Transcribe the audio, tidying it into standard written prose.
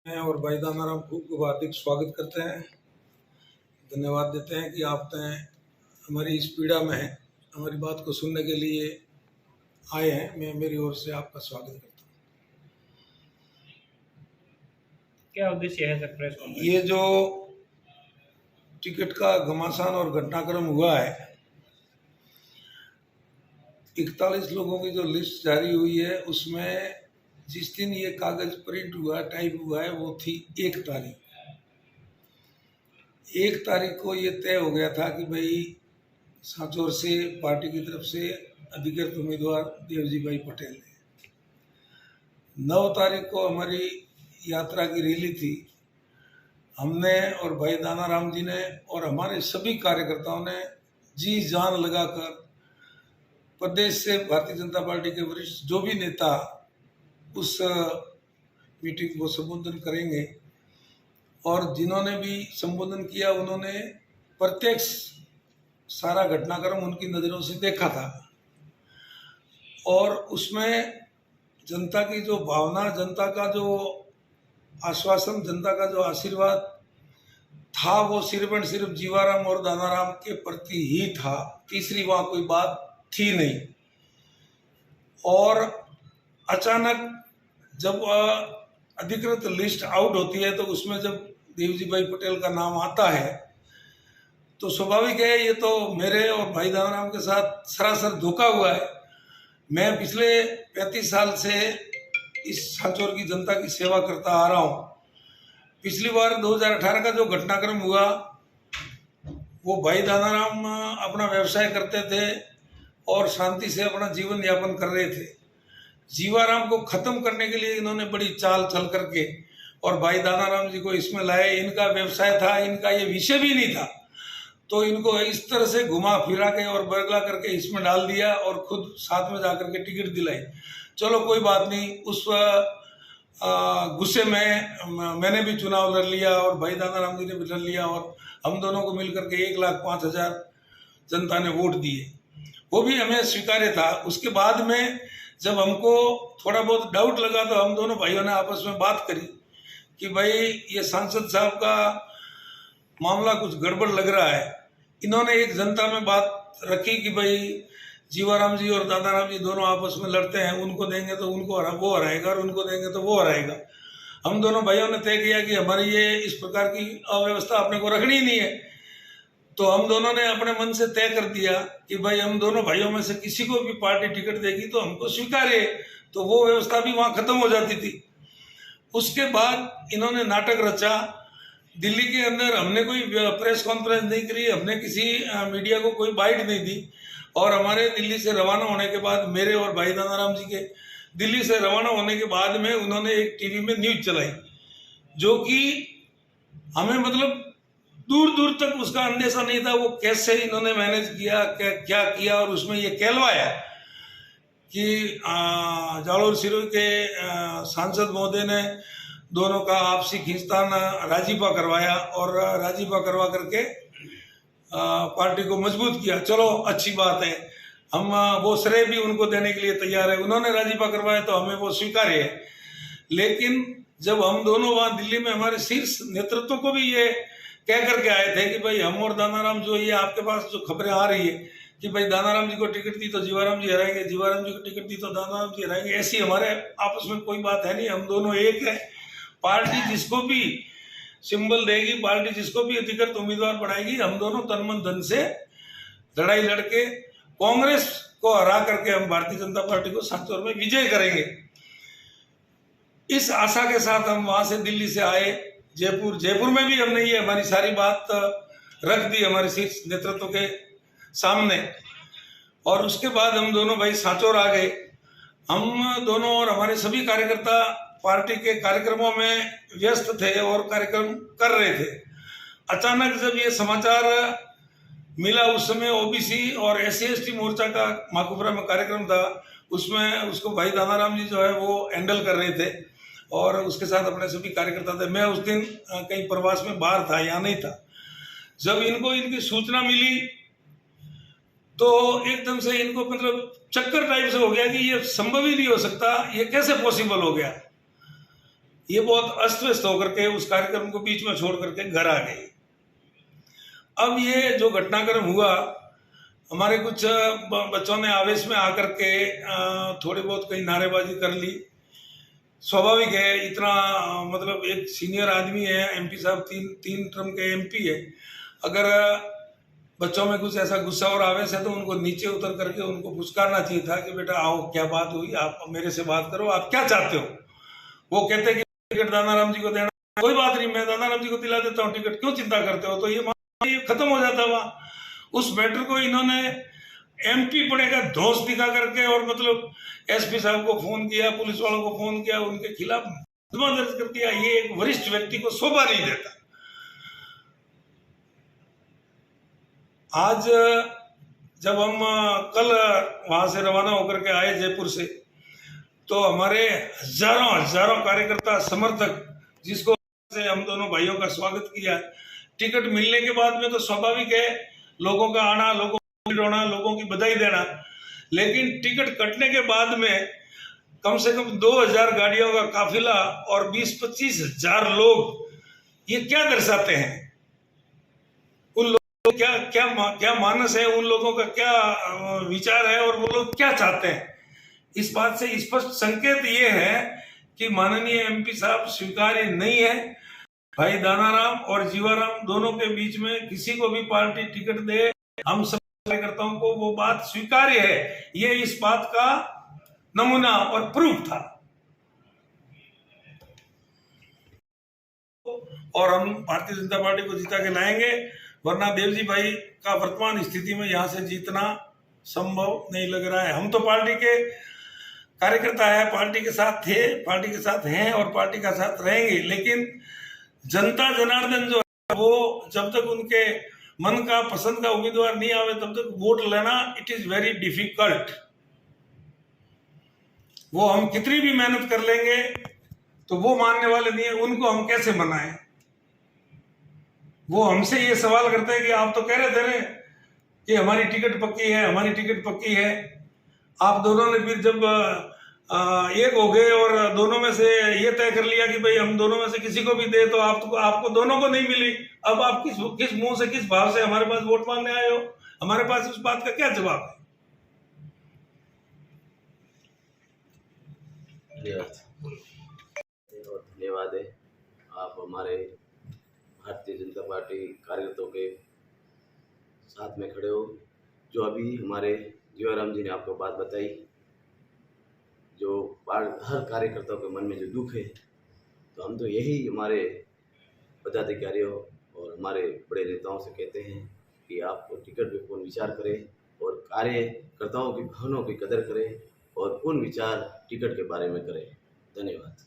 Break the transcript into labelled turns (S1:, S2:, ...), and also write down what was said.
S1: हैं और भाई दानाराम को हार्दिक स्वागत करते हैं। धन्यवाद देते हैं कि आपने हमारी इस पीड़ा में हमारी बात को सुनने के लिए आए हैं। मैं मेरी ओर से आपका स्वागत करता हूँ।
S2: क्या उद्देश्य है सर प्रेस कॉन्फ्रेंस?
S1: ये जो टिकट का घमासान और घटनाक्रम हुआ है, 41 लोगों की जो लिस्ट जारी हुई है उसमें जिस दिन ये कागज प्रिंट हुआ, टाइप हुआ है, वो थी 1 तारीख। 1 तारीख को ये तय हो गया था कि भाई सांचौर से पार्टी की तरफ से अधिकृत उम्मीदवार देवजी भाई पटेल है। 9 तारीख को हमारी यात्रा की रैली थी। हमने और भाई दानाराम जी ने और हमारे सभी कार्यकर्ताओं ने जी जान लगाकर प्रदेश से भारतीय जनता पार्टी के वरिष्ठ जो भी नेता उस मीटिंग को संबोधन करेंगे, और जिन्होंने भी संबोधन किया उन्होंने प्रत्यक्ष सारा घटनाक्रम उनकी नज़रों से देखा था, और उसमें जनता की जो भावना, जनता का जो आश्वासन, जनता का जो आशीर्वाद था, वो सिर्फ और सिर्फ जीवाराम और दानाराम के प्रति ही था। तीसरी वहाँ कोई बात थी नहीं। और अचानक जब अधिकृत लिस्ट आउट होती है तो उसमें जब देवजी भाई पटेल का नाम आता है तो स्वाभाविक है ये तो मेरे और भाई दानाराम के साथ सरासर धोखा हुआ है। मैं पिछले 35 साल से इस सांचौर की जनता की सेवा करता आ रहा हूँ। पिछली बार 2018 का जो घटनाक्रम हुआ, वो भाई दानाराम अपना व्यवसाय करते थे और शांति से अपना जीवन यापन कर रहे थे। जीवाराम को खत्म करने के लिए इन्होंने बड़ी चाल चल करके और भाई दानाराम जी को इसमें लाए। इनका व्यवसाय था, इनका ये विषय भी नहीं था, तो इनको इस तरह से घुमा फिरा के और बरगला करके इसमें डाल दिया और खुद साथ में जाकर के टिकट दिलाई। चलो कोई बात नहीं, उस गुस्से में मैंने भी चुनाव लड़ लिया और भाई दानाराम जी ने भी लड़ लिया और हम दोनों को मिलकर के 1,05,000 जनता ने वोट दिए। वो भी हमें स्वीकार्य था। उसके बाद में जब हमको थोड़ा बहुत डाउट लगा तो हम दोनों भाइयों ने आपस में बात करी कि भाई ये सांसद साहब का मामला कुछ गड़बड़ लग रहा है। इन्होंने एक जनता में बात रखी कि भाई जीवाराम जी और दानाराम जी दोनों आपस में लड़ते हैं, उनको देंगे तो उनको वो हराएगा और उनको देंगे तो वो हराएगा। हम दोनों भाइयों ने तय किया कि हमारी ये इस प्रकार की अव्यवस्था अपने को रखनी नहीं है। तो हम दोनों ने अपने मन से तय कर दिया कि भाई हम दोनों भाइयों में से किसी को भी पार्टी टिकट देगी तो हमको स्वीकार्य है। तो वो व्यवस्था भी वहाँ खत्म हो जाती थी। उसके बाद इन्होंने नाटक रचा। दिल्ली के अंदर हमने कोई प्रेस कॉन्फ्रेंस नहीं करी, हमने किसी मीडिया को कोई बाइट नहीं दी, और हमारे दिल्ली से रवाना होने के बाद, मेरे और भाई दानाराम जी के दिल्ली से रवाना होने के बाद में उन्होंने एक टीवी में न्यूज चलाई, जो कि हमें मतलब दूर दूर तक उसका अंदेशा नहीं था वो कैसे इन्होंने मैनेज किया, क्या किया, और उसमें ये कहलवाया कि जालोर सिरोही के सांसद महोदय ने दोनों का आपसी खींचतान राजीपा करवाया और राजीपा करवा करके पार्टी को मजबूत किया। चलो अच्छी बात है, हम वो श्रेय भी उनको देने के लिए तैयार है। उन्होंने राजीपा करवाया तो हमें वो स्वीकार्य है। लेकिन जब हम दोनों वहाँ दिल्ली में हमारे शीर्ष नेतृत्व को भी ये कह करके आए थे कि भाई हम और दानाराम जो ये आपके पास जो खबरें आ रही है कि भाई दानाराम जी को टिकट दी तो जीवाराम जी हराएंगे, जीवाराम जी को टिकट दी तो दानाराम जी हराएंगे, ऐसी हमारे आपस में कोई बात है नहीं। हम दोनों एक है। पार्टी जिसको भी सिंबल देगी, पार्टी जिसको भी अधिकृत उम्मीदवार बनाएगी, हम दोनों तन मन धन से लड़ाई लड़के कांग्रेस को हरा करके हम भारतीय जनता पार्टी को सांचौर में विजय करेंगे। इस आशा के साथ हम वहां से दिल्ली से आए जयपुर में भी हमने ये हमारी सारी बात रख दी हमारे शीर्ष नेतृत्व के सामने, और उसके बाद हम दोनों भाई सांचौर आ गए। हम दोनों और हमारे सभी कार्यकर्ता पार्टी के कार्यक्रमों में व्यस्त थे और कार्यक्रम कर रहे थे। अचानक जब ये समाचार मिला, उस समय ओबीसी और SC/ST मोर्चा का माकुपरा में कार्यक्रम था, उसमें उसको भाई दानाराम जी जो है वो हैंडल कर रहे थे और उसके साथ अपने सभी कार्यकर्ता थे। मैं उस दिन कहीं प्रवास में बाहर था, यहाँ नहीं था। जब इनको इनकी सूचना मिली तो एकदम से इनको मतलब चक्कर टाइप से हो गया कि ये संभव ही नहीं हो सकता, ये कैसे पॉसिबल हो गया। ये बहुत अस्त व्यस्त होकर के उस कार्यक्रम को बीच में छोड़ करके घर आ गई। अब ये जो घटनाक्रम हुआ, हमारे कुछ बच्चों ने आवेश में आकर के थोड़ी बहुत कहीं नारेबाजी कर ली। स्वाभाविक है, इतना मतलब एक सीनियर आदमी है, एमपी साहब, तीन टर्म के एमपी है। अगर बच्चों में कुछ ऐसा गुस्सा और आवेश है तो उनको नीचे उतर करके उनको पुचकारना चाहिए था कि बेटा आओ, क्या बात हुई, आप मेरे से बात करो, आप क्या चाहते हो। वो कहते कि टिकट दानाराम जी को देना, कोई बात नहीं, मैं दानाराम जी को दिला देता हूँ टिकट, क्यों चिंता करते हो, तो ये खत्म हो जाता वहां। उस मैटर को इन्होंने एमपी पड़े का दोष दिखा करके और मतलब एसपी साहब को फोन किया, पुलिस वालों को फोन किया, उनके खिलाफ मुकदमा दर्ज कर दिया। ये एक वरिष्ठ व्यक्ति को शोभा नहीं देता। आज जब हम कल वहां से रवाना होकर के आए जयपुर से, तो हमारे हजारों कार्यकर्ता समर्थक, जिसको से हम दोनों भाइयों का स्वागत किया। टिकट मिलने के बाद में तो स्वाभाविक है लोगों का आना, लोगों की रोना, लोगों की बधाई देना, लेकिन टिकट कटने के बाद में कम से कम 2000 गाड़ियों का काफिला और 20-25 हजार लोग, ये क्या दर्शाते हैं? उन लोगों का क्या मानस है, उन लोगों का क्या विचार है और वो लोग क्या चाहते हैं? इस बात से स्पष्ट संकेत ये है कि माननीय एमपी साहब स्वीकार्य नहीं है। भाई दानाराम और जीवाराम दोनों के बीच में किसी को भी पार्टी टिकट दे, हम सब कार्यकर्ताओं को वो बात स्वीकार्य है। ये इस बात का नमूना और प्रूफ था। और हम भारतीय जनता पार्टी को जीता के लाएंगे, वरना देवजी भाई का वर्तमान स्थिति में यहां से जीतना संभव नहीं लग रहा है। हम तो पार्टी के कार्यकर्ता है, पार्टी के साथ थे, पार्टी के साथ हैं और पार्टी का साथ रहेंगे, लेकिन जनता जनार्दन जो है वो जब तक उनके मन का पसंद का उम्मीदवार नहीं आवे तब तक वोट लेना इट इज वेरी डिफिकल्ट। वो हम कितनी भी मेहनत कर लेंगे तो वो मानने वाले नहीं है, उनको हम कैसे मनाएं? वो हमसे ये सवाल करते हैं कि आप तो कह रहे थे ना कि हमारी टिकट पक्की है, हमारी टिकट पक्की है। आप दोनों ने फिर जब एक हो गए और दोनों में से ये तय कर लिया कि भाई हम दोनों में से किसी को भी दे, तो आपको दोनों को नहीं मिली। अब आप किस मुंह से, किस भाव से हमारे पास वोट मांगने आए हो? हमारे पास उस बात का क्या जवाब है?
S3: धन्यवाद है, आप हमारे भारतीय जनता पार्टी कार्यकर्ताओं के साथ में खड़े हो। जो अभी हमारे जीवाराम जी ने आपको बात बताई, जो हर कार्यकर्ताओं के मन में जो दुख है, तो हम तो यही हमारे पदाधिकारियों और हमारे बड़े नेताओं से कहते हैं कि आप टिकट पे पूर्ण विचार करें और कार्यकर्ताओं की भावनाओं की कदर करें और पूर्ण विचार टिकट के बारे में करें। धन्यवाद।